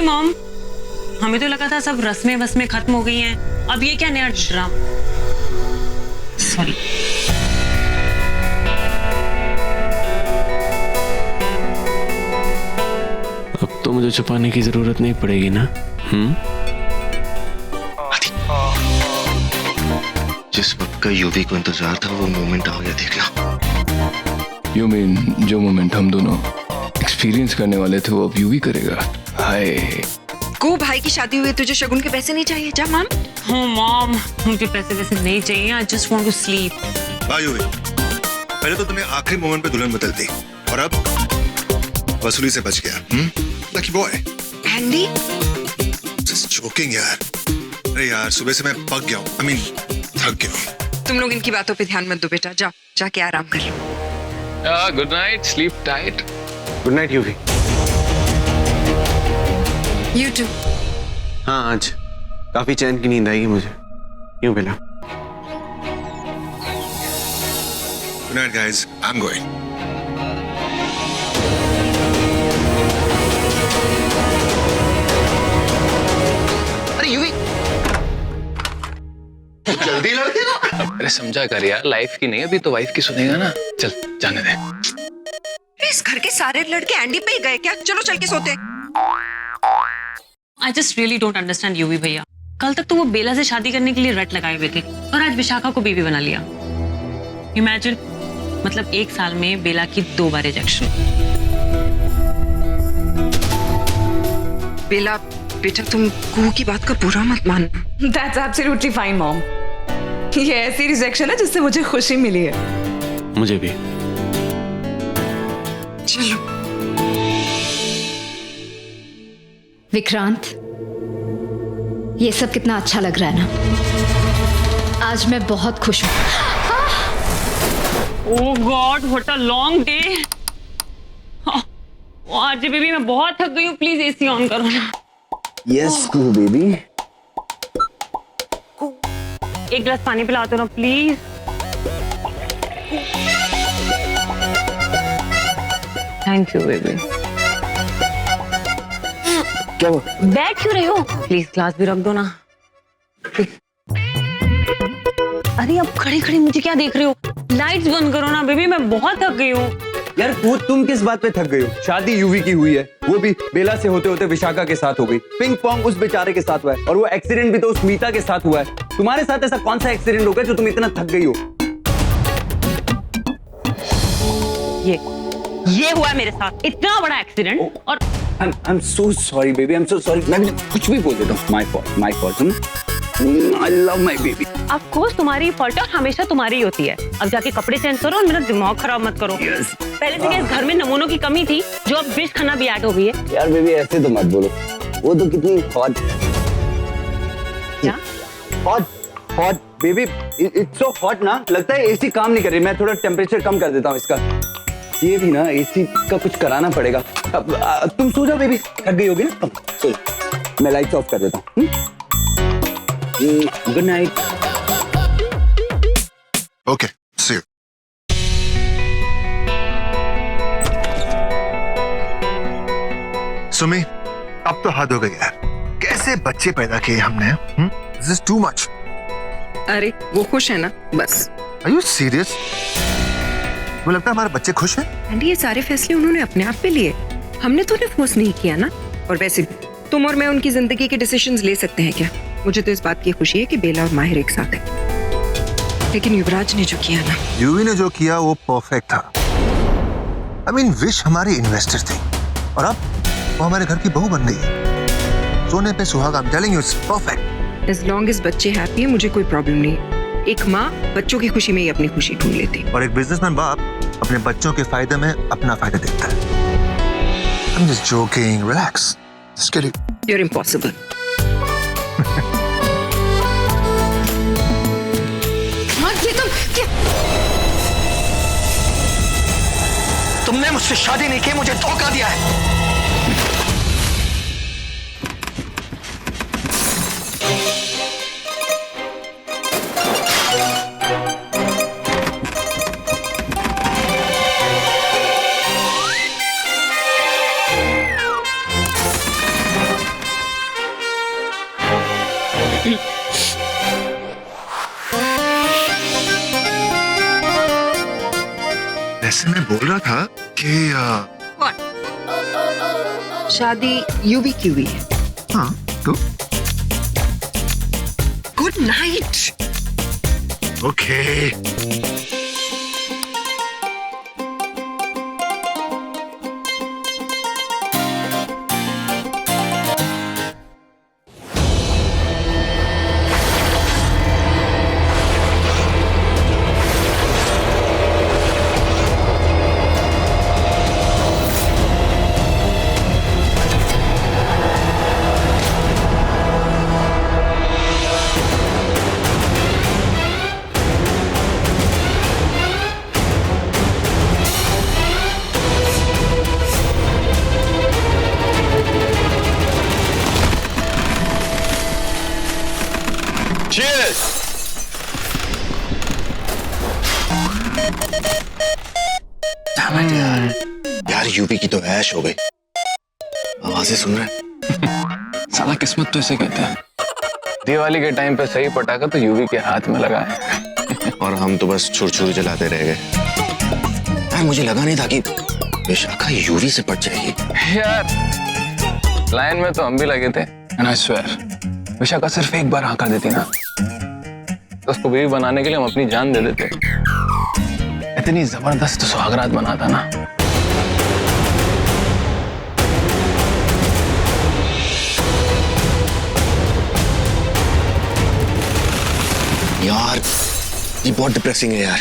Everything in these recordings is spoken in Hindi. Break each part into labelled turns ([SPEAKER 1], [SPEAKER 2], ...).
[SPEAKER 1] मॉम, हमें तो लगा था सब रस्में वस्में खत्म हो गई हैं। अब ये क्या नया ड्रामा? सॉरी।
[SPEAKER 2] अब तो मुझे छुपाने की जरूरत नहीं पड़ेगी ना?
[SPEAKER 3] जिस वक्त का यूवी को इंतजार था वो मोमेंट आ गया, देख लो।
[SPEAKER 4] यू मीन जो मोमेंट हम दोनों एक्सपीरियंस करने वाले थे वो अब यूवी करेगा? हाय
[SPEAKER 5] को भाई की शादी हुई, तुझे शगुन के पैसे नहीं चाहिए? जा माम।
[SPEAKER 1] हाँ मॉम, मुझे पैसे वैसे नहीं चाहिए। I just want to sleep.
[SPEAKER 3] वाह यूवी, पहले तो तुमने आखिरी मोमेंट पे दुल्हन बदल दी और अब वसूली से बच गया। Lucky boy.
[SPEAKER 5] Andy
[SPEAKER 3] just joking यार। अरे यार सुबह से मैं पक गया हूँ, आई मीन थक गया हूँ।
[SPEAKER 5] तुम लोग इनकी बातों पे ध्यान मत दो बेटा, जा जाके आराम कर लो।
[SPEAKER 4] Good night, sleep tight.
[SPEAKER 2] Good night Yuvi.
[SPEAKER 5] You too.
[SPEAKER 2] हाँ आज काफी चैन की नींद आएगी मुझे। क्यों Bela?
[SPEAKER 3] Good night guys, I am going.
[SPEAKER 2] अरे यूवी
[SPEAKER 3] जल्दी लड़के ना।
[SPEAKER 4] अरे समझा कर यार, लाइफ की नहीं अभी तो वाइफ की सुनेगा ना। चल जाने दे।
[SPEAKER 5] इस घर के सारे लड़के एंडी पे ही गए क्या? चलो चल के सोते।
[SPEAKER 1] I just really don't understand UV भैया। कल तक तो वो बेला से शादी करने के लिए रट लगाए हुए थे और आज विशाखा को बीवी बना लिया। इमेजिन, मतलब एक साल में बेला की 2 बार रिजेक्शन।
[SPEAKER 5] बेला बेटा, तुम कुहू की बात का बुरा मत मानो।
[SPEAKER 6] That's absolutely fine, Mom. ये ऐसी रिजेक्शन है जिससे मुझे खुशी मिली है।
[SPEAKER 2] मुझे भी।
[SPEAKER 5] चलो
[SPEAKER 7] विक्रांत, ये सब कितना अच्छा लग रहा है ना। आज मैं बहुत खुश हूँ।
[SPEAKER 1] Oh God, what a long day. आज बेबी मैं बहुत थक गई हूँ, प्लीज एसी ऑन करो ना।
[SPEAKER 2] Yes कूहू baby.
[SPEAKER 1] एक गिलास पानी पिला दो ना प्लीज। Thank you baby.
[SPEAKER 2] क्या हुआ?
[SPEAKER 1] बैठ क्यों रहे हो? प्लीज ग्लास भी रख दो ना। अरे अब खड़ी खड़ी मुझे क्या देख रहे हो? लाइट्स बंद करो ना बेबी, मैं बहुत थक गई हूँ।
[SPEAKER 8] यार वो तुम किस बात पे थक गई हो? शादी यूवी की हुई है, वो भी बेला से होते होते विशाखा के साथ हो गई। पिंग पोंग उस बेचारे के साथ हुआ है और वो एक्सीडेंट भी तो उस मीता के साथ हुआ है। तुम्हारे साथ ऐसा कौन सा एक्सीडेंट हो गया जो तुम इतना थक गई हो?
[SPEAKER 1] ये हुआ मेरे साथ इतना बड़ा एक्सीडेंट। और
[SPEAKER 8] I'm so sorry baby, I'm so sorry। मैं कुछ भी बोल देता हूँ। my fault। I love my baby।
[SPEAKER 1] Of course तुम्हारी फॉल्ट और हमेशा तुम्हारी ही होती है। अब जाके कपड़े चेंज करो और मेरा दिमाग खराब मत करो। पहले से क्या इस घर में नमूनों की कमी थी जो अब विश खाना भी ऐड हो गई है।
[SPEAKER 8] यार बेबी ऐसे तो मत बोलो, वो तो कितनी हॉट।
[SPEAKER 1] क्या?
[SPEAKER 8] Hot baby, it's so hot ना, लगता है एसी काम नहीं कर रही। मैं थोड़ा टेम्परेचर कम कर देता हूँ इसका। ये भी ना एसी का कुछ कराना पड़ेगा। अब तुम सो जाओ बेबी, थक गई होगी ना। सो जाओ, मैं लाइट्स ऑफ कर देता हूँ। Good night.
[SPEAKER 3] Okay, see you. Sumi, अब तो हद हो गई यार। कैसे बच्चे पैदा किए हमने? This is too much.
[SPEAKER 5] अरे वो खुश है ना, बस।
[SPEAKER 3] Are you serious? वो लगता है हमारे बच्चे खुश हैं?
[SPEAKER 5] एंडी ये सारे फैसले उन्होंने अपने आप पे लिए, हमने तो उन्हें फोर्स नहीं किया ना। और वैसे भी तुम और मैं उनकी जिंदगी के डिसीजंस ले सकते हैं क्या? मुझे तो इस बात की खुशी है कि बेला और माहिर एक साथ है, लेकिन युवराज ने जो किया ना,
[SPEAKER 3] यूवी ने जो किया वो परफेक्ट था। आई मीन विश हमारी इन्वेस्टर थी और अब वो हमारे घर की बहू बन गई है। सोने पे सुहागा। I am telling you, it's perfect.
[SPEAKER 5] As long as बच्चे हैप्पी है मुझे कोई प्रॉब्लम नहीं। एक माँ बच्चों की खुशी में ही अपनी खुशी ढूंढ लेती।
[SPEAKER 3] और एक बिजनेसमैन बाप अपने बच्चों के फायदे में अपना फायदा देखता है। I'm just joking, relax. Just kidding.
[SPEAKER 5] You're impossible.
[SPEAKER 7] ये तुम क्या?
[SPEAKER 9] तुमने मुझसे शादी नहीं की, मुझे धोखा दिया है।
[SPEAKER 3] वैसे मैं बोल रहा था कि
[SPEAKER 5] शादी यूवी की हुई है।
[SPEAKER 3] हाँ तो
[SPEAKER 5] गुड नाइट।
[SPEAKER 3] ओके।
[SPEAKER 9] यार यूवी की तो ऐश हो गई। आवाजें सुन रहे?
[SPEAKER 4] साला किस्मत तो इसे कहते हैं। दिवाली के टाइम पे सही पटाखा तो यूवी के हाथ में लगा है।
[SPEAKER 9] और हम तो बस छुर जलाते रह गए। यार मुझे लगा नहीं था कि विशाखा यूवी से पट जाएगी।
[SPEAKER 4] यार लाइन में तो हम भी लगे थे। एंड आई स्वेयर विशाखा सिर्फ एक बार हाँ कर देती ना तो उसको बीवी बनाने के लिए हम अपनी जान दे देते। इतनी जबरदस्त सुहागरात बनाता ना।
[SPEAKER 9] यार ये बहुत डिप्रेसिंग है यार।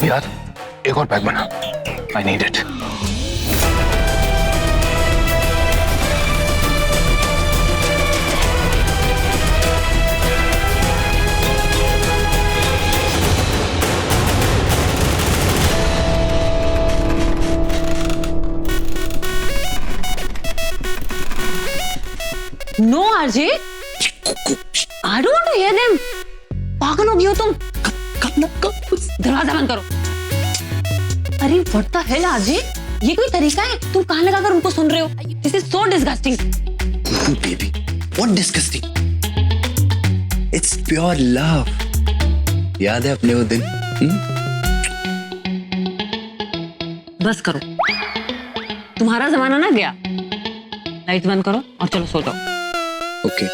[SPEAKER 4] यार एक और पैक बना। I need it.
[SPEAKER 1] No RJ, I don't want to hear them. पागल हो गई हो तुम? दरवाजा बंद करो। अरे व्हाट द हेल आरजे, ये कोई तरीका है? तुम कान लगाकर उनको सुन रहे हो? This is so disgusting.
[SPEAKER 9] Baby what disgusting? It's pure love. याद है अपने वो दिन?
[SPEAKER 1] बस करो, तुम्हारा जमाना ना गया। लाइट बंद करो और चलो सो जाओ।
[SPEAKER 9] ओके।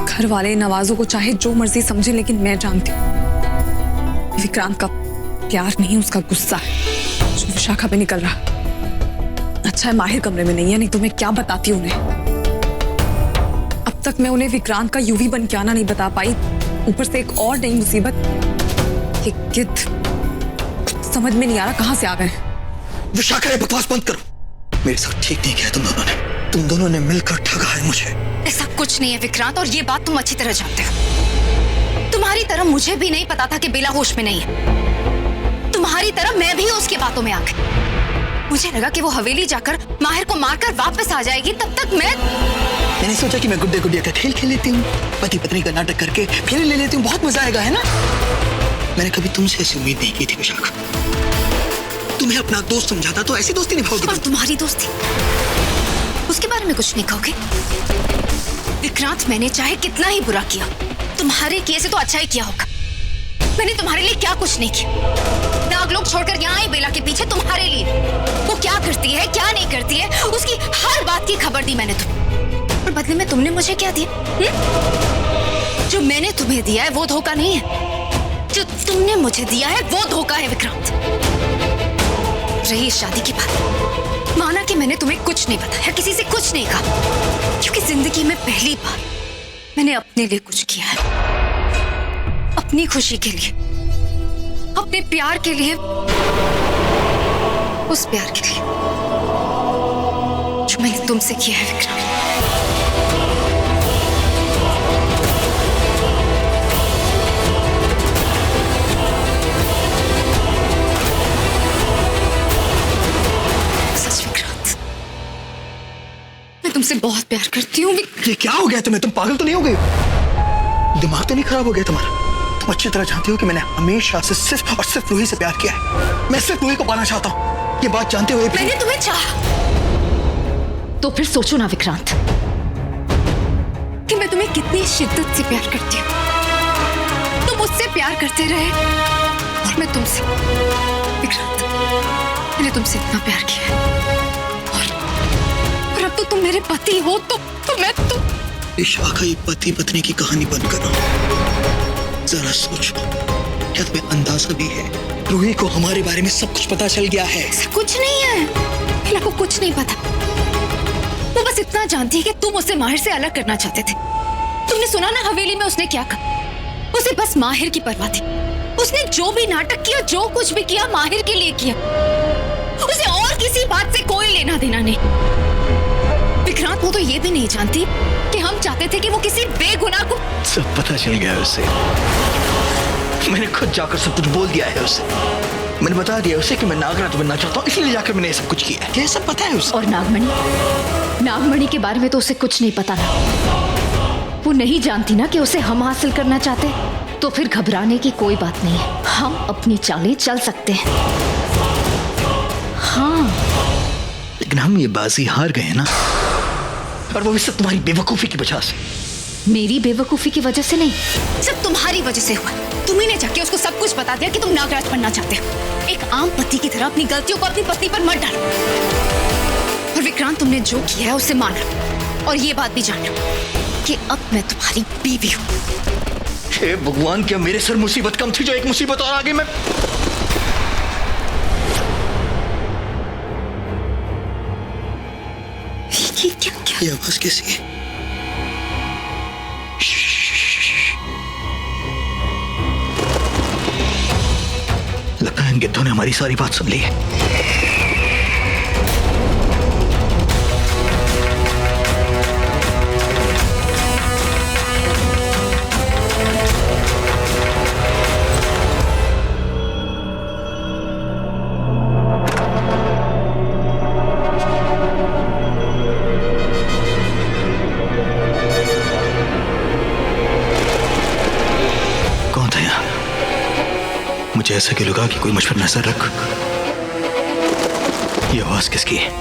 [SPEAKER 6] घर वाले नवाजों को चाहे जो मर्जी समझे, लेकिन मैं जानती हूँ विक्रांत का प्यार नहीं, उसका गुस्सा है जो विशाखा पे निकल रहा। अच्छा है माहिर कमरे में नहीं है, नहीं तो मैं क्या बताती उन्हें। अब तक मैं उन्हें विक्रांत का यूवी बन के आना नहीं बता पाई, ऊपर से एक और नई मुसीबत। ये गिद्ध समझ में नहीं आ रहा कहां से आ गए।
[SPEAKER 9] विशाखा बकवास बंद करो। मेरे साथ ठीक नहीं किया तुम दोनों ने मिलकर ठगा है मुझे।
[SPEAKER 7] ऐसा कुछ नहीं है विक्रांत, और ये बात तुम अच्छी तरह जानते हो। तुम्हारी तरह मुझे भी नहीं पता था कि बेला होश में नहीं है। तुम्हारी तरह मैं भी उसकी बातों में आ गई। मुझे लगा कि वो हवेली जाकर माहिर को मारकर वापस आ जाएगी, तब तक मैंने
[SPEAKER 9] सोचा कि मैं गुड्डे गुड़िया का खेल खेल लेती हूँ, पति पत्नी का नाटक करके फिर ले लेती हूँ, बहुत मजा आएगा, है ना? मैंने कभी तुमसे ऐसी उम्मीद नहीं की थी विशाखा। तुम्हें अपना दोस्त समझाता तो ऐसी दोस्ती निभाओगी।
[SPEAKER 7] और तुम्हारी दोस्ती, उसके बारे में कुछ नहीं कहोगे? विक्रांत, मैंने चाहे कितना ही बुरा किया, तुम्हारे किए से तो अच्छा ही किया होगा। मैंने तुम्हारे लिए क्या कुछ नहीं किया। नाग लोग छोड़कर यहाँ आई बेला के पीछे तुम्हारे लिए। वो क्या करती है क्या नहीं करती है, उसकी हर बात की खबर दी मैंने तुम्हें। और बदले में तुमने मुझे क्या दिया? जो मैंने तुम्हें दिया है वो धोखा नहीं है, जो तुमने मुझे दिया है वो धोखा है विक्रांत। रही इस शादी की बात, माना कि मैंने तुम्हें कुछ नहीं बताया, किसी से कुछ नहीं कहा, क्योंकि जिंदगी में पहली बार मैंने अपने लिए कुछ किया है। अपनी खुशी के लिए, अपने प्यार के लिए, उस प्यार के लिए जो मैंने तुमसे किया है विक्रांत। सच विक्रांत, मैं तुमसे बहुत प्यार करती हूँ।
[SPEAKER 9] ये क्या हो गया तुम्हें? तुम पागल तो नहीं हो गई? दिमाग तो नहीं खराब हो गया तुम्हारा? तुम अच्छी तरह जानती हो कि मैंने हमेशा से सिर्फ और सिर्फ रूही से प्यार किया है। मैं सिर्फ रूही को पाना चाहता हूँ। ये बात जानते हुए भी
[SPEAKER 7] मैंने तुम्हें चाहा तो फिर सोचो ना विक्रांत कि मैं तुम्हें कितनी शिद्दत से प्यार करती हूँ। तुम मुझसे प्यार करते रहे और मैं तुमसे। विक्रांत, मैंने तुमसे इतना प्यार किया है और अब तो तुम मेरे पति हो तो मैं तो
[SPEAKER 9] विशाखा ये पति पत्नी की कहानी बंद करो। जरा सोचो, क्या तुम्हें अंदाजा भी है रूही को हमारे बारे में सब कुछ पता चल गया है?
[SPEAKER 7] ऐसा कुछ नहीं है, मीला को कुछ नहीं पता। वो बस इतना जानती है कि तुम उसे माहिर से अलग करना चाहते थे। तुमने सुना ना हवेली में उसने क्या कहा? उसे बस माहिर की परवाह थी। उसने जो भी नाटक किया, जो कुछ भी किया, माहिर के लिए किया। उसे और किसी बात से कोई लेना देना नहीं। विक्रांत, वो तो ये भी नहीं जानती कि हम चाहते थे कि वो किसी बेगुनाह को।
[SPEAKER 9] सब पता चल गया है उसे। मैंने खुद जाकर सब कुछ बोल दिया है उसे। मैंने बता दिया उसे कि मैं नागराज बनना चाहता हूँ, इसलिए जाकर मैंने ये सब कुछ किया है। ये सब पता है उसे।
[SPEAKER 7] और नागमणि के बारे में तो उसे कुछ नहीं पता ना। वो नहीं जानती ना कि उसे हम हासिल करना चाहते। तो फिर घबराने की कोई बात नहीं है। हम अपनी चालें चल सकते हैं। हाँ,
[SPEAKER 9] लेकिन हम ये बाजी हार गए ना, और वो भी सब तुम्हारी बेवकूफी की वजह से।
[SPEAKER 7] मेरी बेवकूफी की वजह से नहीं, सब तुम्हारी वजह से हुआ। तुम्ही ने जाके उसको सब कुछ बता दिया कि तुम नागराज बनना चाहते हो। एक आम पति की तरह अपनी गलतियों को अपनी पत्नी पर मत डालो। और विक्रांत, तुमने जो किया है उसे मान लो और ये बात भी जान लो कि अब मैं तुम्हारी बीवी हूँ।
[SPEAKER 9] हे भगवान, क्या मेरे सर मुसीबत कम थी जो एक मुसीबत और आगे मैं। ये आवाज कैसी है? लगता है इन गिद्धों ने हमारी सारी बात सुन ली है। मुझे ऐसा क्यों लगा कि कोई मुझ पर नजर रख। ये आवाज किसकी है?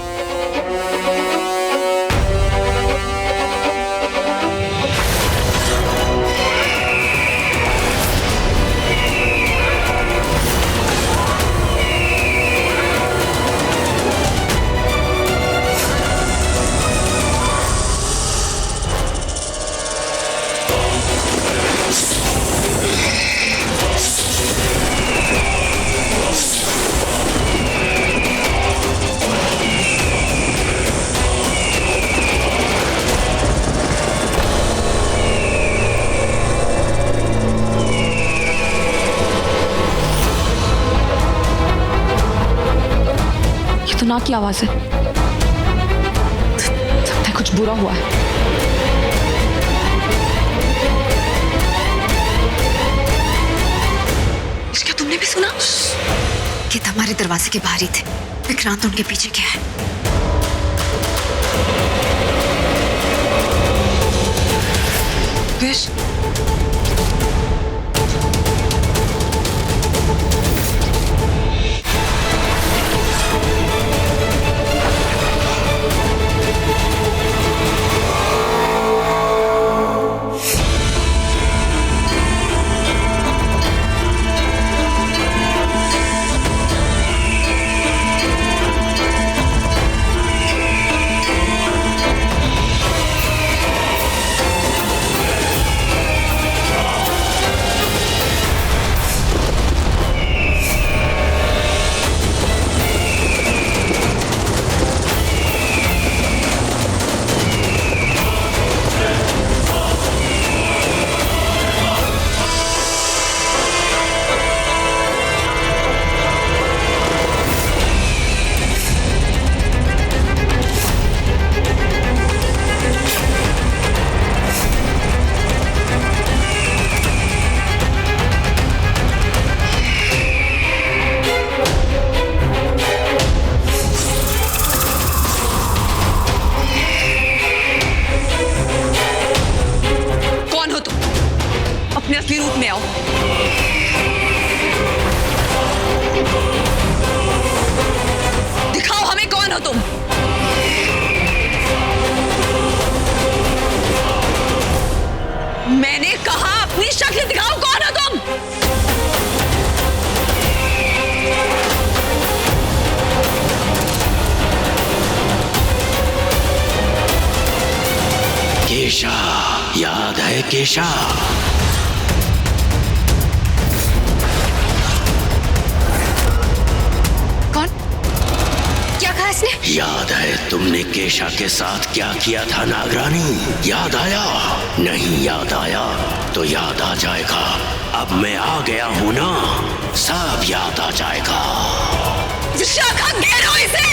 [SPEAKER 6] नाक की आवाज है। लगता है कुछ बुरा हुआ है।
[SPEAKER 7] क्या तुमने भी सुना कि हमारे दरवाजे के बाहर ही थे? विक्रांत उनके पीछे क्या है?
[SPEAKER 6] विश, दिखाओ। दिखाओ हमें कौन हो तुम। मैंने कहा अपनी शक्ल दिखाओ, कौन हो तुम।
[SPEAKER 10] केशा, याद है केशा?
[SPEAKER 7] कौन? क्या कहा इसने?
[SPEAKER 10] याद है तुमने केशा के साथ क्या किया था नागरानी? याद आया? नहीं याद आया तो याद आ जाएगा। अब मैं आ गया हूं ना, सब याद आ जाएगा।
[SPEAKER 6] विशाखा, घेरो इसे।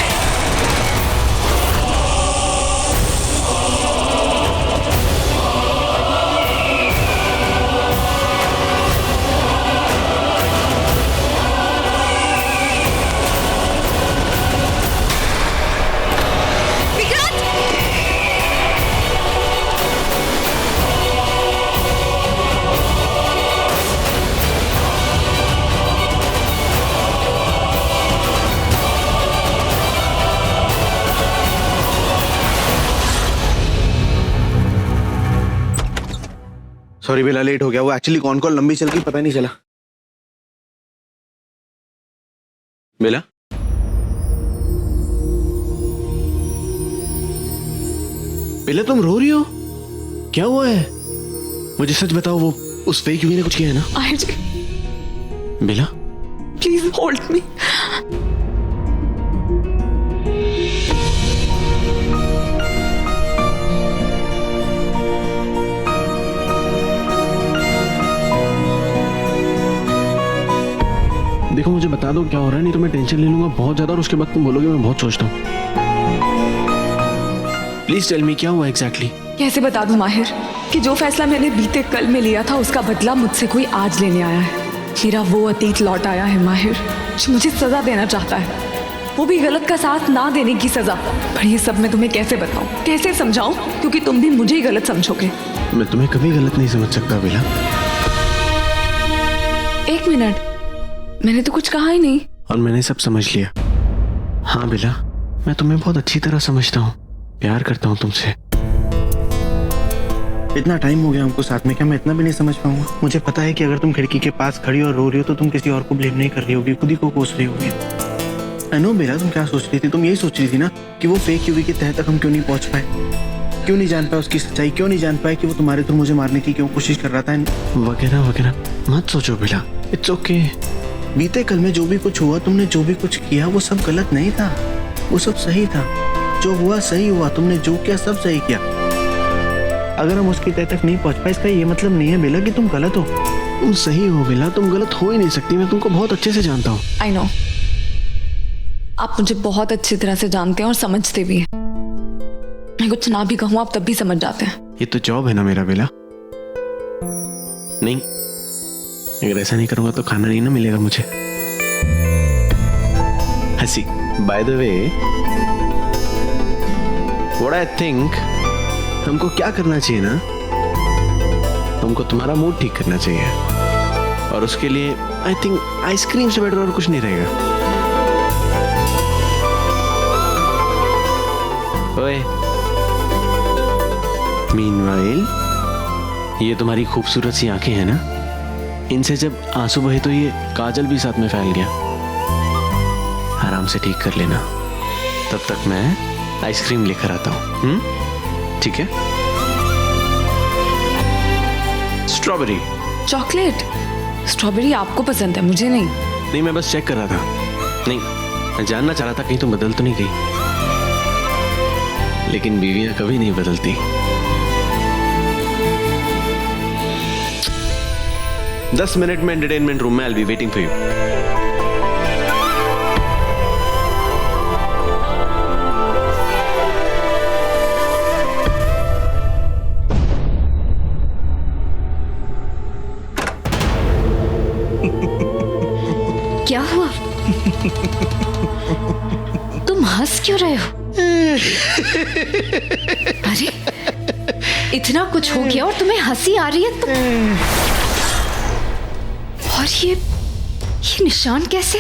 [SPEAKER 2] सॉरी बेला, लेट हो गया। वो एक्चुअली कौन कॉल लंबी चल गई, पता नहीं चला। बेला, बेला तुम रो रही हो? क्या हुआ है? मुझे सच बताओ, वो उस फेक यूवी ने कुछ किया है ना?
[SPEAKER 6] माहिर जी,
[SPEAKER 2] बेला
[SPEAKER 6] प्लीज होल्ड मी।
[SPEAKER 2] देखो, मुझे बता दो क्या हो रहा है, नहीं तो मैं टेंशन ले लूंगा बहुत ज्यादा और उसके बाद तुम बोलोगे मैं बहुत सोचता हूँ। प्लीज टेल मी, क्या हुआ एग्जैक्टली?
[SPEAKER 6] कैसे बता दूं माहिर कि जो फैसला मैंने बीते कल में लिया था उसका बदला मुझसे कोई आज लेने आया है। मेरा वो अतीत लौट आया है माहिर, जो मुझे सजा देना चाहता है, वो भी गलत का साथ ना देने की सजा। पर ये सब मैं तुम्हें कैसे बताऊं, कैसे समझाऊं, क्योंकि तुम भी मुझे ही गलत समझोगे।
[SPEAKER 2] मैं तुम्हें कभी गलत नहीं समझ सकता बेला।
[SPEAKER 6] एक मिनट, मैंने तो कुछ कहा ही नहीं।
[SPEAKER 2] और मैंने सब समझ लिया। हाँ बेला, मैं तुम्हें बहुत अच्छी तरह समझता हूँ, प्यार करता हूँ तुमसे। इतना टाइम हो गया हमको साथ में, क्या मैं इतना भी नहीं समझ पाऊंगा? मुझे पता है कि अगर तुम खिड़की के पास खड़ी और रो रही हो तो तुम किसी और को ब्लेम नहीं कर रही होगी, खुद ही को कोस रही होगी। आई नो बेला, तुम क्या सोच रही थी? तुम यही सोच रही थी ना कि वो फेक यूवी के तह तक हम क्यों नहीं पहुंच पाए, क्यों नहीं जान पाए उसकी सच्चाई, क्यों नहीं जान पाए कि वो तुम्हारे थ्रू मुझे मारने की क्यों कोशिश कर रहा था, वगैरह वगैरह। मत सोचो बेला, इट्स ओके। बीते कल में जो भी कुछ हुआ, तुमने जो भी कुछ किया, वो सब गलत नहीं था, वो सब सही था। जो हुआ सही हुआ, तुमने जो किया सब सही किया। अगर हम उसकी तह तक नहीं पहुंच पाए, इसका ये मतलब नहीं है बेला कि तुम गलत हो। तुम सही हो बेला, तुम गलत हो ही नहीं सकती। मैं तुमको बहुत अच्छे से जानता हूँ।
[SPEAKER 6] आई नो, आप मुझे बहुत अच्छी तरह से जानते हैं और समझते भी हैं। मैं कुछ ना भी कहूँ आप तब भी समझ जाते हैं।
[SPEAKER 2] ये तो जॉब है ना मेरा बेला। नहीं, अगर ऐसा नहीं करूंगा तो खाना नहीं ना मिलेगा मुझे। हंसी, by the way, what I think, हमको क्या करना चाहिए ना, हमको तुम्हारा मूड ठीक करना चाहिए, और उसके लिए आई थिंक आइसक्रीम से बेटर और कुछ नहीं रहेगा। ओए, मीनवाइल, ये तुम्हारी खूबसूरत सी आंखें हैं ना, इनसे जब आंसू बहे तो ये काजल भी साथ में फैल गया। आराम से ठीक कर लेना, तब तक मैं आइसक्रीम लेकर आता हूँ। ठीक है? स्ट्रॉबेरी।
[SPEAKER 6] चॉकलेट? स्ट्रॉबेरी आपको पसंद है, मुझे नहीं।
[SPEAKER 2] नहीं, मैं बस चेक कर रहा था। नहीं, मैं जानना चाह रहा था कहीं तुम बदल तो नहीं गई। लेकिन बीवियां कभी नहीं बदलती। 10 मिनट में एंटरटेनमेंट रूम में, I will be waiting for you.
[SPEAKER 7] क्या हुआ? तुम हंस क्यों रहे हो? अरे, इतना कुछ हो गया और तुम्हें हंसी आ रही है? और ये निशान कैसे?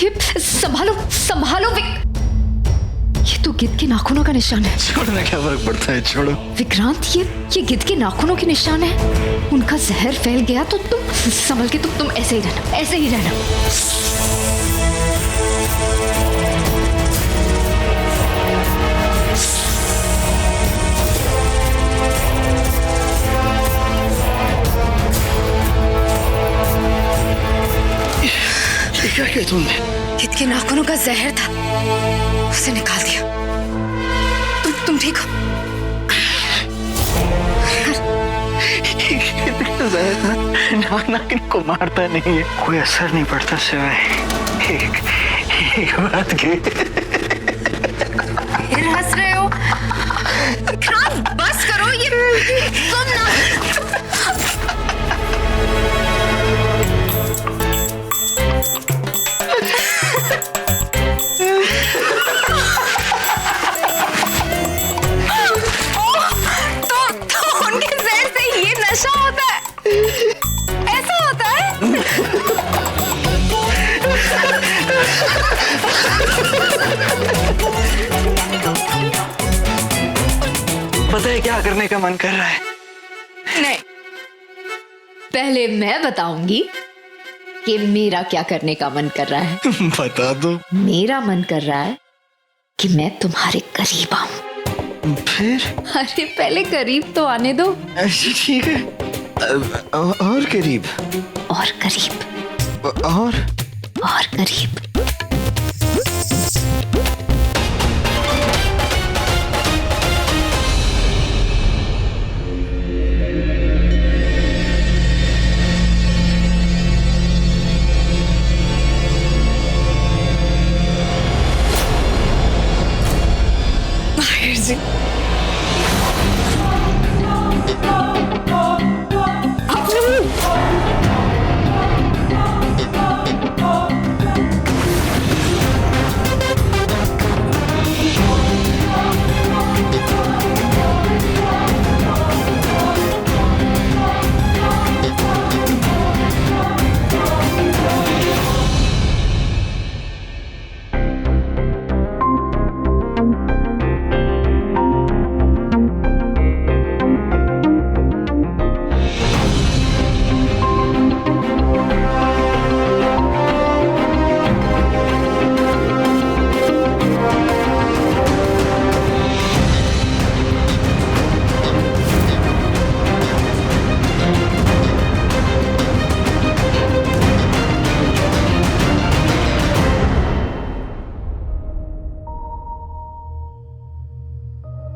[SPEAKER 7] ये संभालो संभालो ये तो गिद्ध के नाखूनों का निशान है।
[SPEAKER 2] छोड़ना क्या फर्क पड़ता है, छोड़ो।
[SPEAKER 7] विक्रांत, ये गिद्ध के नाखूनों के निशान है। उनका जहर फैल गया तो तुम संभल के तुम ऐसे ही रहना, ऐसे ही रहना।
[SPEAKER 9] क्या किया तुमने?
[SPEAKER 7] गिद्ध के नाखूनों का जहर था, उसे निकाल दिया। तुम ठीक हो?
[SPEAKER 2] नाक को मारता नहीं है, कोई असर नहीं पड़ता सिवाय एक बात के।
[SPEAKER 7] फिर हंस रहे हो? विक्रांत, बस करो, ये तुम ना।
[SPEAKER 2] पता है क्या करने का मन कर रहा है?
[SPEAKER 7] नहीं, पहले मैं बताऊंगी कि मेरा क्या करने का मन कर रहा है।
[SPEAKER 2] बता दो।
[SPEAKER 7] मेरा मन कर रहा है कि मैं तुम्हारे करीब आऊं।
[SPEAKER 2] फिर?
[SPEAKER 7] अरे पहले करीब तो आने दो।
[SPEAKER 2] ठीक है। और करीब?
[SPEAKER 7] और करीब।
[SPEAKER 2] और
[SPEAKER 7] करीब।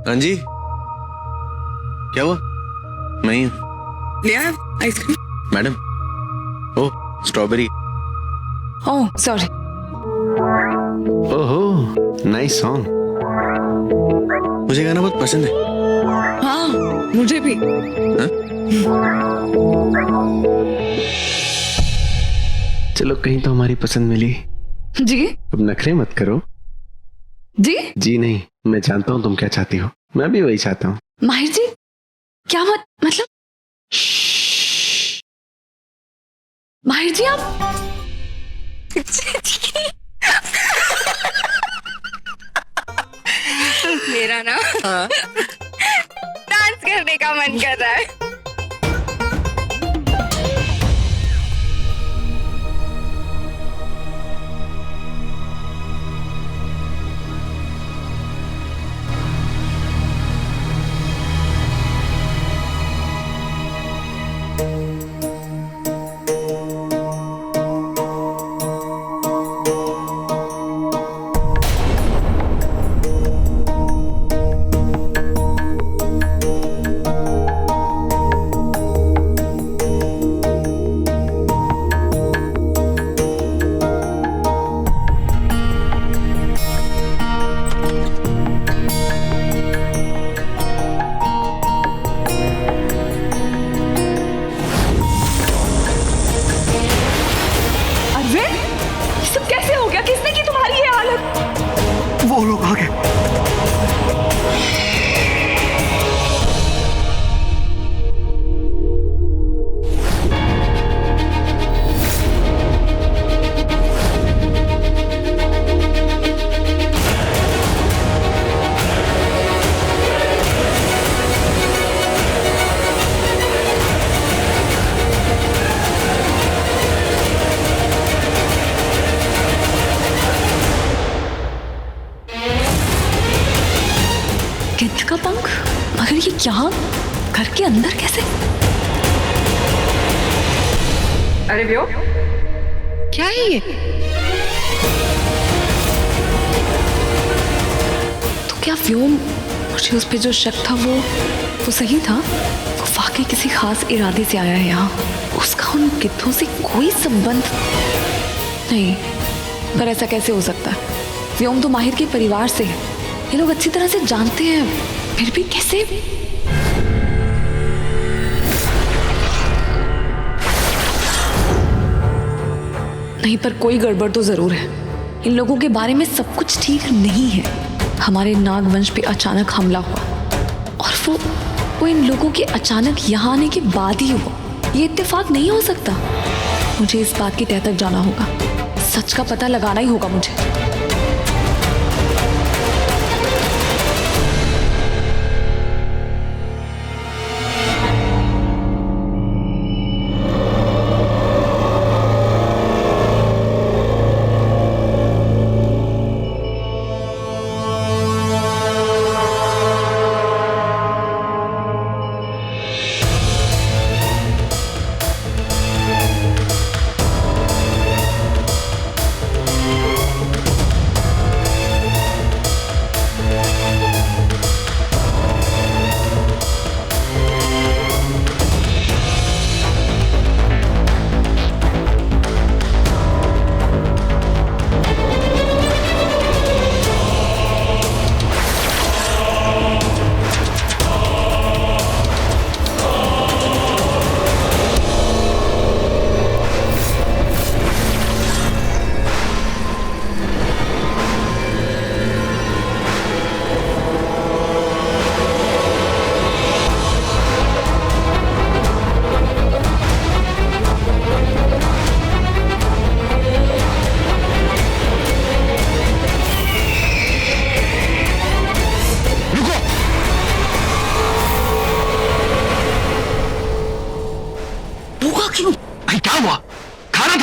[SPEAKER 2] हाँ जी, क्या हुआ? मैं ही हूँ।
[SPEAKER 5] ले आया आइसक्रीम?
[SPEAKER 2] मैडम, ओह स्ट्रॉबेरी।
[SPEAKER 6] Oh sorry.
[SPEAKER 2] ओहो नाइस सॉन्ग, मुझे गाना बहुत पसंद है।
[SPEAKER 6] हाँ मुझे भी।
[SPEAKER 2] हाँ? चलो कहीं तो हमारी पसंद मिली।
[SPEAKER 6] जी
[SPEAKER 2] अब नखरे मत करो।
[SPEAKER 6] जी
[SPEAKER 2] जी नहीं, मैं जानता हूँ तुम क्या चाहती हो, मैं भी वही चाहता हूँ।
[SPEAKER 6] माहिर जी क्या मतलब? माहिर जी आप
[SPEAKER 7] मेरा ना डांस करने का मन कर रहा है।
[SPEAKER 6] यहाँ घर के अंदर कैसे?
[SPEAKER 5] अरे व्यो, क्या है ये?
[SPEAKER 6] तो क्या व्योम, मुझे उस पे जो शक था वो सही था? वो वाकई किसी खास इरादे से आया है यहाँ। उसका उन गिद्धों से कोई संबंध नहीं। पर ऐसा कैसे हो सकता है? व्योम तो माहिर के परिवार से है, ये लोग अच्छी तरह से जानते हैं, फिर भी कैसे? नहीं, पर कोई गड़बड़ तो जरूर है। इन लोगों के बारे में सब कुछ ठीक नहीं है। हमारे नागवंश पे अचानक हमला हुआ और वो इन लोगों के अचानक यहाँ आने के बाद ही हुआ। ये इत्तेफाक नहीं हो सकता। मुझे इस बात की तह तक जाना होगा, सच का पता लगाना ही होगा मुझे।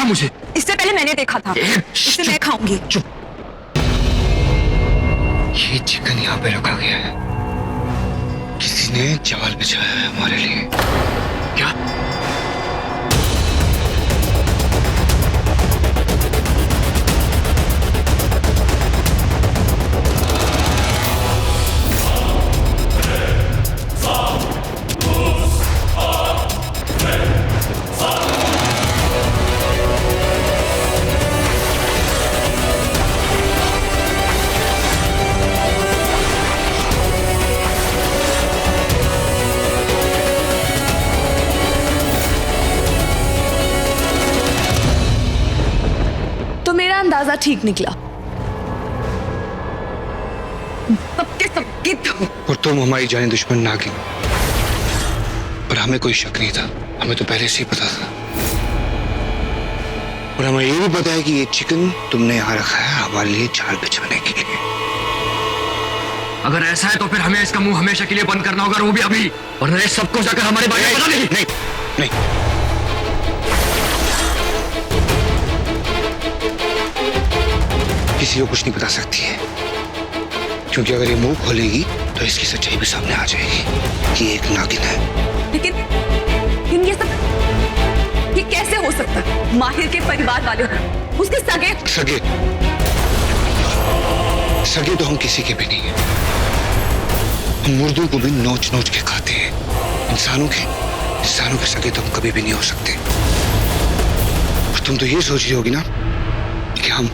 [SPEAKER 2] मुझे।
[SPEAKER 6] इससे पहले मैंने देखा था। इसे मैं खाऊंगी।
[SPEAKER 2] चुप। ये चिकन यहाँ पे रखा गया है, किसी ने चावल बिछाया है हमारे लिए। क्या?
[SPEAKER 6] अंदाजा ठीक निकला।
[SPEAKER 5] सबके सब गिद्ध हो।
[SPEAKER 2] और तुम हमारी जाने दुश्मन नागिन। पर हमें कोई शक नहीं था, हमें तो पहले से ही पता था। और हमें ये भी पता है कि ये चिकन तुमने यहाँ रखा है हमारे लिए जाल बिछाने के लिए।
[SPEAKER 11] अगर ऐसा है तो फिर हमें इसका मुंह हमेशा के लिए बंद करना होगा, वो भी अभी, वरना ये सबको जाकर हमारे बारे में पता नहीं।
[SPEAKER 2] नहीं, नहीं। किसी को कुछ नहीं बता सकती है, क्योंकि अगर ये मुंह खोलेगी तो इसकी सच्चाई भी सामने आ जाएगी कि एक नागिन है।
[SPEAKER 6] लेकिन ये सब ये कैसे हो सकता है? माहिर के परिवार वाले हो, उसके सगे
[SPEAKER 2] सगे तो हम किसी के भी नहीं है। हम मुर्दों को भी नोच नोच के खाते हैं। इंसानों के सगे तो हम कभी भी नहीं हो सकते। और तुम तो ये सोच रही होगी ना कि हम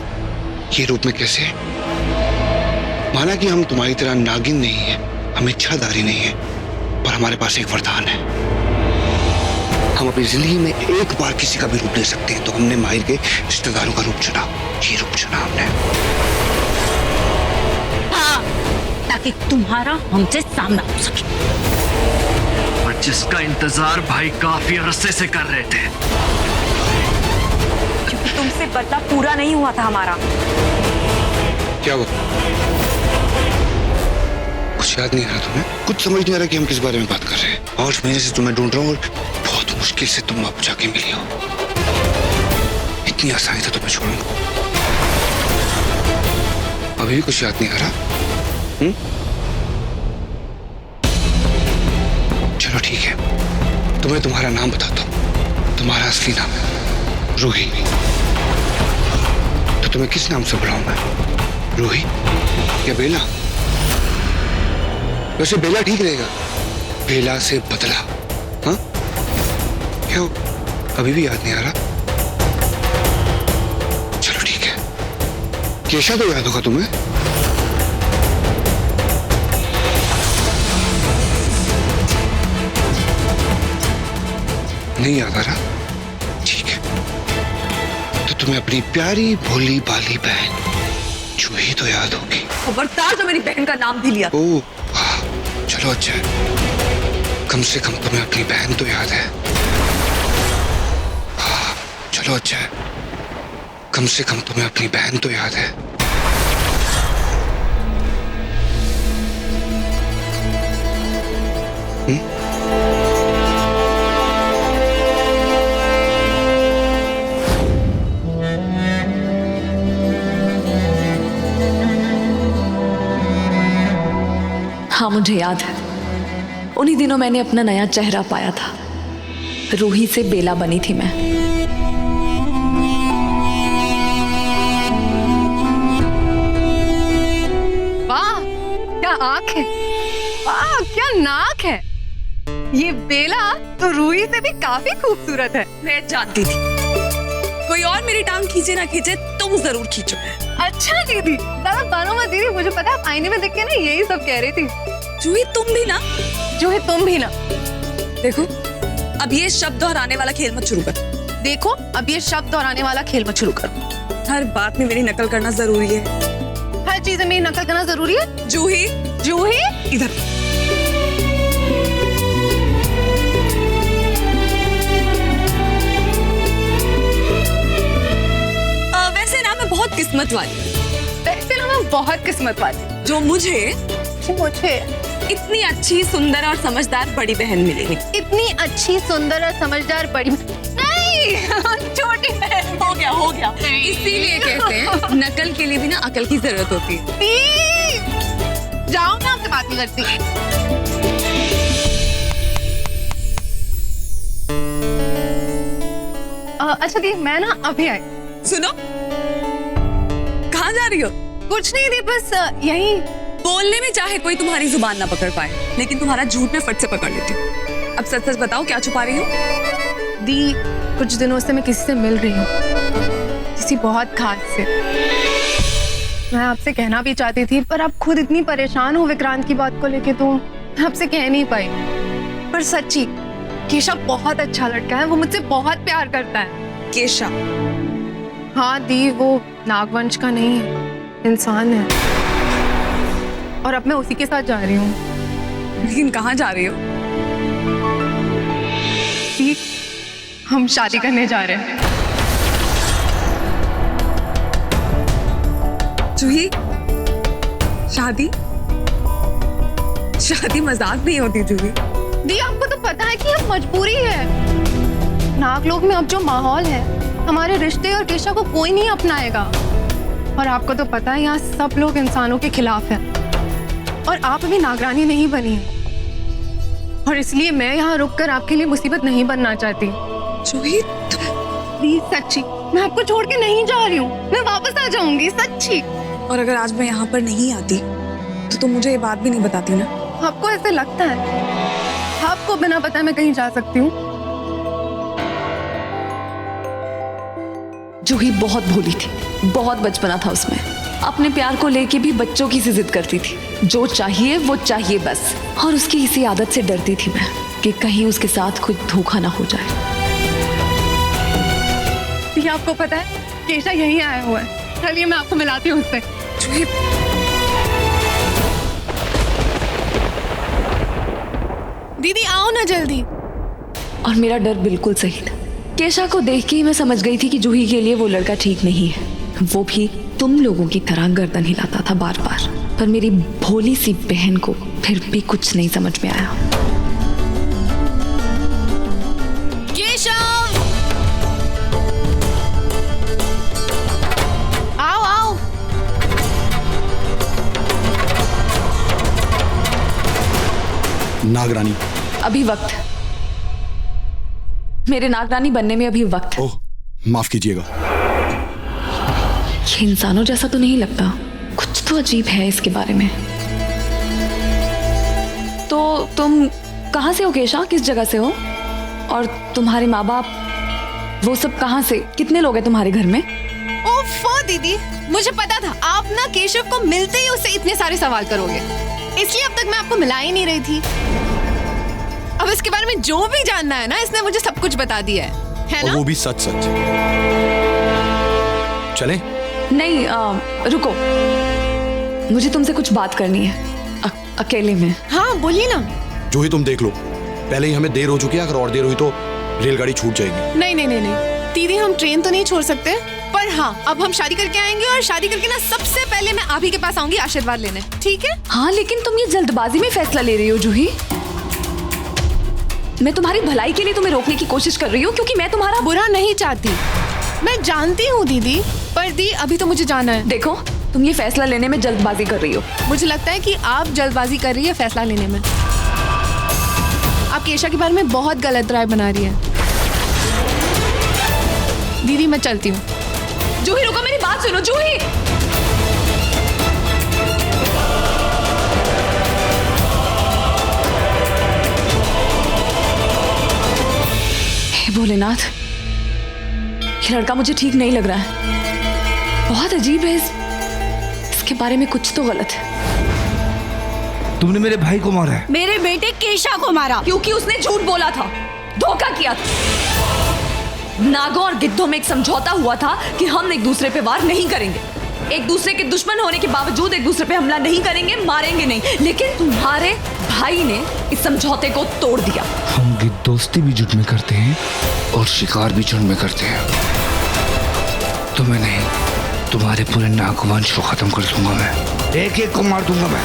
[SPEAKER 2] ये रूप में कैसे? माना कि हम तुम्हारी तरह नागिन नहीं है, हम इच्छाधारी नहीं है, पर हमारे पास एक वरदान है। हम अपनी जिंदगी में एक बार किसी का भी रूप ले सकते हैं। तो हमने माहिर के रिश्तेदारों का रूप चुना, ये रूप चुना हमने।
[SPEAKER 1] हाँ, ताकि तुम्हारा हमसे सामना हो सके।
[SPEAKER 11] और जिसका इंतजार भाई काफी अरसे से कर रहे थे,
[SPEAKER 6] क्योंकि तुमसे बदला पूरा नहीं हुआ था हमारा।
[SPEAKER 2] क्या हुआ? कुछ याद नहीं आ रहा तुम्हें? कुछ समझ नहीं आ रहा कि हम किस बारे में बात कर रहे हैं? 8 महीने से तुम्हें ढूंढ रहा हूँ और बहुत मुश्किल से तुम अब जाके मिली हो। इतनी आसानी से तुम्हें छोड़ूंगा? अभी भी कुछ याद नहीं आ रहा?
[SPEAKER 12] चलो ठीक है, तुम्हें तुम्हारा नाम बताता हूँ। तुम्हारा असली नाम है रूही। तो तुम्हें किस नाम से बुलाऊं मैं? रूही या बेला? वैसे बेला ठीक रहेगा, बेला से बदला। हाँ क्यों, अभी भी याद नहीं आ रहा? चलो ठीक है, केशा तो याद होगा तुम्हें? नहीं याद आ रहा? ठीक है, तो तुम्हें अपनी प्यारी भोली भाली बहन जूही तो याद होगी।
[SPEAKER 6] खबरदार जो मेरी बहन का नाम भी लिया।
[SPEAKER 12] ओह चलो अच्छा है, कम से कम तुम्हें अपनी बहन तो याद है। चलो अच्छा है, कम से कम तुम्हें अपनी बहन तो याद है।
[SPEAKER 6] हाँ मुझे याद है, उन्हीं दिनों मैंने अपना नया चेहरा पाया था। रूही से बेला बनी थी मैं।
[SPEAKER 13] वाह क्या आंख है, वाह क्या नाक है। ये बेला तो रूही से भी काफी खूबसूरत है।
[SPEAKER 6] मैं जानती थी कोई और मेरी टांग खींचे ना खींचे, तुम जरूर खींचो।
[SPEAKER 13] अच्छा दीदी, ज्यादा बानो मत दीदी, मुझे पता है आप आईने में देख के ना यही सब कह रही थी।
[SPEAKER 6] जूही तुम भी ना,
[SPEAKER 13] जूही तुम भी ना।
[SPEAKER 6] देखो अब ये शब्द दोहराने वाला खेल मत शुरू कर।
[SPEAKER 13] देखो अब ये शब्द दोहराने वाला खेल मत शुरू करो।
[SPEAKER 6] हर बात में मेरी नकल करना जरूरी है।
[SPEAKER 13] हर चीज में मेरी नकल करना जरूरी है।
[SPEAKER 6] जूही,
[SPEAKER 13] जूही
[SPEAKER 6] इधर। वैसे ना मैं बहुत किस्मत वाली।
[SPEAKER 13] वैसे ना मैं बहुत किस्मत वाली,
[SPEAKER 6] जो मुझे
[SPEAKER 13] इतनी
[SPEAKER 6] अच्छी सुंदर और समझदार बड़ी बहन मिलेगी।
[SPEAKER 13] इतनी अच्छी सुंदर और समझदार बड़ी नहीं छोटी बहन।
[SPEAKER 6] हो गया। इसीलिए कहते हैं नकल के लिए भी ना अकल की जरूरत होती है।
[SPEAKER 13] जाओ, मैं आपसे बात नहीं करती। अच्छा दी, मैं ना अभी आई।
[SPEAKER 6] सुनो, कहाँ जा रही हो?
[SPEAKER 13] कुछ नहीं दी, बस यही।
[SPEAKER 6] बोलने में चाहे कोई तुम्हारी जुबान ना पकड़ पाए, लेकिन तुम्हारा झूठ में फट से पकड़ लेती हूँ। अब सच सच बताओ, क्या छुपा रही हो?
[SPEAKER 13] दी, कुछ दिनों से मैं किसी से मिल रही हूँ, किसी बहुत खास से। मैं आपसे कहना भी चाहती थी, पर आप खुद इतनी परेशान हो विक्रांत की बात को लेके, तो मैं आपसे कह नहीं पाई। पर सच्ची, केशा बहुत अच्छा लड़का है, वो मुझसे बहुत प्यार करता है।
[SPEAKER 6] केशा?
[SPEAKER 13] हाँ दी, वो नागवंश का नहीं है, इंसान है। और अब मैं उसी के साथ जा रही हूँ।
[SPEAKER 6] लेकिन कहाँ जा रही हो?
[SPEAKER 13] दी, हम शादी करने जा रहे हैं।
[SPEAKER 6] जूही, शादी? शादी मजाक नहीं होती जूही।
[SPEAKER 13] दी, आपको तो पता है कि अब मजबूरी है। नागलोक में अब जो माहौल है, हमारे रिश्ते और केशा को कोई नहीं अपनाएगा। और आपको तो पता है यहाँ सब लोग इंसानों के खिलाफ हैं। और आप अभी नागरानी नहीं बनी है, और इसलिए मैं यहाँ रुककर आपके लिए मुसीबत नहीं बनना चाहती।
[SPEAKER 6] जूही,
[SPEAKER 13] प्लीज सच्ची, मैं आपको छोड़ के नहीं जा रही हूँ, मैं वापस आ जाऊंगी, सच्ची।
[SPEAKER 6] और अगर आज मैं यहाँ पर नहीं आती तो तुम मुझे ये बात भी नहीं बताती ना?
[SPEAKER 13] आपको ऐसे लगता है आपको बिना पता मैं कहीं जा सकती हूँ?
[SPEAKER 6] जूही बहुत भोली थी, बहुत बचपना था उसमें। अपने प्यार को लेके भी बच्चों की सी जिद करती थी, जो चाहिए वो चाहिए बस। और उसकी इसी आदत से डरती थी मैं कि कहीं उसके साथ कुछ धोखा ना हो जाए।
[SPEAKER 13] ये आपको पता है, केशा यहीं आया हुआ है। चलिए मैं आपको मिलाती हूँ उससे। दीदी आओ ना जल्दी।
[SPEAKER 6] और मेरा डर बिल्कुल सही था। केशा को देख के ही मैं समझ गई थी कि जूही के लिए वो लड़का ठीक नहीं है। वो भी तुम लोगों की तरह गर्दन हिलाता था बार बार। पर मेरी भोली सी बहन को फिर भी कुछ नहीं समझ में आया।
[SPEAKER 13] केशव, आओ आओ।
[SPEAKER 14] नागरानी,
[SPEAKER 6] अभी वक्त, मेरे नागरानी बनने में अभी वक्त।
[SPEAKER 14] ओह, माफ कीजिएगा।
[SPEAKER 6] ये इंसानों जैसा तो नहीं लगता, कुछ तो अजीब है इसके बारे में। तो तुम कहाँ से हो केशा, किस जगह से हो? और तुम्हारे माँ बाप वो सब कहाँ से? कितने लोग हैं तुम्हारे घर में?
[SPEAKER 13] ओफो दीदी, मुझे पता था आप ना केशव को मिलते ही उससे इतने सारे सवाल करोगे, इसलिए अब तक मैं आपको मिला ही नहीं रही थी। अब इसके बारे में जो भी जानना है ना, इसने मुझे सब कुछ बता दिया है
[SPEAKER 14] और
[SPEAKER 13] ना?
[SPEAKER 14] वो भी सच सच। चले?
[SPEAKER 6] नहीं, रुको, मुझे तुमसे कुछ बात करनी है अकेले में।
[SPEAKER 13] हाँ बोलिए ना।
[SPEAKER 14] जूही तुम देख लो, पहले ही हमें देर हो चुकी है, अगर और देर हुई तो रेलगाड़ी छूट जाएगी।
[SPEAKER 13] नहीं नहीं नहीं नहीं दीदी, हम ट्रेन तो नहीं छोड़ सकते, पर हाँ अब हम शादी करके आएंगे और शादी करके ना सबसे पहले मैं आप ही के पास आऊंगी आशीर्वाद लेने, ठीक है?
[SPEAKER 6] हाँ, लेकिन तुम ये जल्दबाजी में फैसला ले रही हो जूही। मैं तुम्हारी भलाई के लिए तुम्हें रोकने की कोशिश कर रही हूँ, क्योंकि मैं तुम्हारा
[SPEAKER 13] बुरा नहीं चाहती। मैं जानती हूँ दीदी, पर दी अभी तो मुझे जाना है।
[SPEAKER 6] देखो, तुम ये फैसला लेने में जल्दबाजी कर रही हो।
[SPEAKER 13] मुझे लगता है कि आप जल्दबाजी कर रही है फैसला लेने में। आप केशा के बारे में बहुत गलत राय बना रही है। दीदी मैं चलती हूँ।
[SPEAKER 6] जूही रुको, मेरी बात सुनो जूही। हे भोलेनाथ, ये लड़का मुझे ठीक नहीं लग रहा है, बहुत अजीब है। इसके बारे में कुछ तो गलत है।
[SPEAKER 12] तुमने मेरे भाई को मारा है?
[SPEAKER 6] मेरे बेटे केशा को मारा, क्योंकि उसने झूठ बोला था, धोखा किया था। नागों और गिद्धों में एक समझौता हुआ था कि हम एक दूसरे पे वार नहीं करेंगे, एक दूसरे के दुश्मन होने के बावजूद एक दूसरे पे हमला नहीं करेंगे, मारेंगे नहीं। लेकिन तुम्हारे भाई ने इस समझौते को तोड़ दिया।
[SPEAKER 12] हम दोस्ती भी झुंड में करते हैं और शिकार भी झुंड में करते हैं। तुम्हें नहीं, तुम्हारे पूरे नागवंश को खत्म कर दूंगा मैं, एक एक को मार दूंगा मैं।